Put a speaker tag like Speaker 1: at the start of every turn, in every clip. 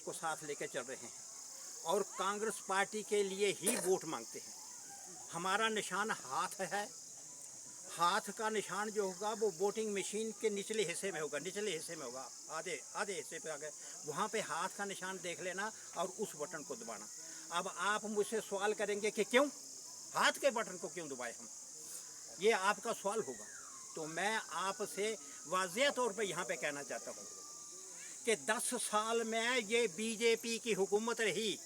Speaker 1: को साथ लेकर चल रहे हैं और कांग्रेस पार्टी के लिए ही वोट मांगते हैं। हमारा निशान हाथ है। हाथ का निशान जो होगा वो वोटिंग मशीन के निचले हिस्से में होगा, निचले हिस्से में होगा, आधे आधे हिस्से पे आ गए, वहाँ पे हाथ का निशान देख लेना और उस बटन को दबाना। अब आप मुझसे सवाल करेंगे कि क्यों हाथ के बटन को क्यों दबाए हम, ये आपका सवाल होगा। तो मैं आपसे वाज़ेह तौर पे यहाँ पे कहना चाहता हूँ कि 10 साल में ये बीजेपी की हुकूमत रही,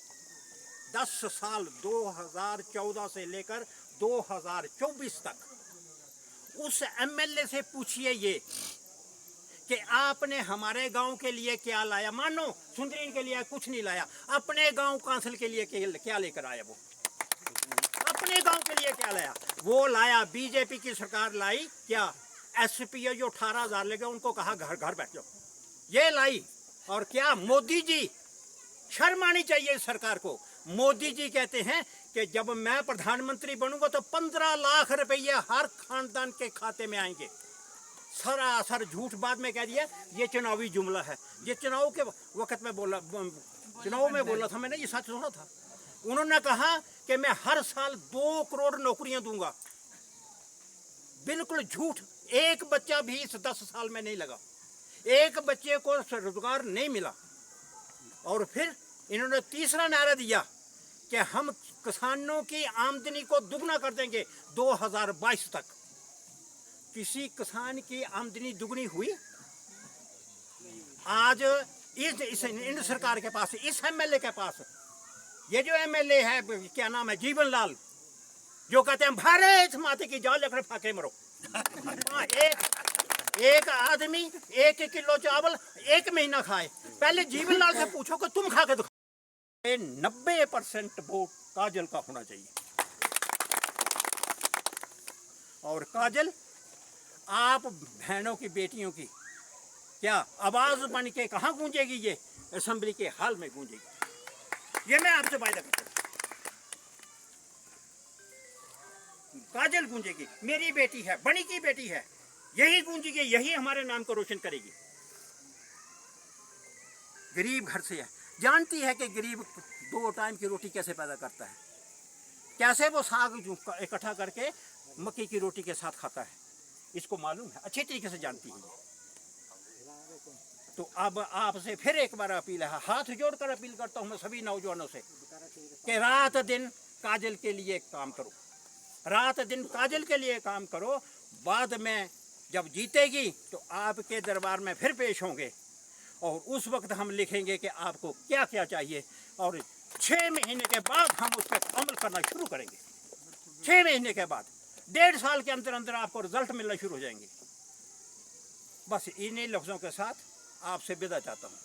Speaker 1: 10 साल 2014 से लेकर 2024 तक। उस एमएलए से पूछिए ये कि आपने हमारे गांव के लिए क्या लाया। मानो सुंदरीन के लिए कुछ नहीं लाया, अपने गांव काउंसिल के लिए क्या लेकर आया, वो अपने गांव के लिए क्या लाया। वो लाया, बीजेपी की सरकार लाई क्या, एसपीओ जो 18,000 लेके उनको कहा घर घर बैठ जाओ, ये लाई। और क्या मोदी जी, शर्म आनी चाहिए इस सरकार को। मोदी जी कहते हैं कि जब मैं प्रधानमंत्री बनूंगा तो 15 लाख रुपये हर खानदान के खाते में आएंगे। सरासर झूठ बाद में कह दिया, ये चुनावी जुमला है। ये चुनाव के वक्त में बोला, चुनाव में बोला था मैंने, ये सच सुना था। उन्होंने कहा कि मैं हर साल 2 करोड़ नौकरियां दूंगा। बिल्कुल झूठ। एक बच्चा भी इस 10 साल में नहीं लगा, एक बच्चे को रोजगार नहीं मिला। और फिर इन्होंने तीसरा नारा दिया कि हम किसानों की आमदनी को दुगना कर देंगे 2022 तक। किसी किसान की आमदनी दुगनी हुई? आज इन सरकार के पास, इस एमएलए के पास, ये जो एमएलए है क्या नाम है, जीवन लाल, जो कहते हैं भारत माता की जान लेकर फाके मरो। एक आदमी 1 किलो चावल 1 महीना खाए। पहले जीवन लाल से पूछो कि तुम खा के दिखाओ। 90% वोट काजल का होना चाहिए। और काजल आप बहनों की, बेटियों की क्या आवाज बन के कहाँ गूंजेगी? ये असेंबली के हाल में गूंजेगी, ये मैं आपसे वायदा करता हूँ। काजल गूंजेगी, मेरी बेटी है, बनी की बेटी है, यही गूंजेगी, यही हमारे नाम को रोशन करेगी। गरीब घर से है, जानती है कि गरीब 2 टाइम की रोटी कैसे पैदा करता है, कैसे वो साग इकट्ठा करके मक्की की रोटी के साथ खाता है, इसको मालूम है, अच्छी तरीके से जानती है। तो अब आपसे फिर एक बार अपील है, हाथ जोड़कर अपील करता हूं मैं सभी नौजवानों से कि रात दिन काजल के लिए काम करो, रात दिन काजल के लिए काम करो। बाद में जब जीतेगी तो आपके दरबार में फिर पेश होंगे और उस वक्त हम लिखेंगे कि आपको क्या क्या चाहिए, और 6 महीने के बाद हम उस पर अमल करना शुरू करेंगे। 6 महीने के बाद, 1.5 साल के अंदर अंदर आपको रिजल्ट मिलना शुरू हो जाएंगे। बस इन्हीं लफ्ज़ों के साथ आपसे विदा चाहता हूँ।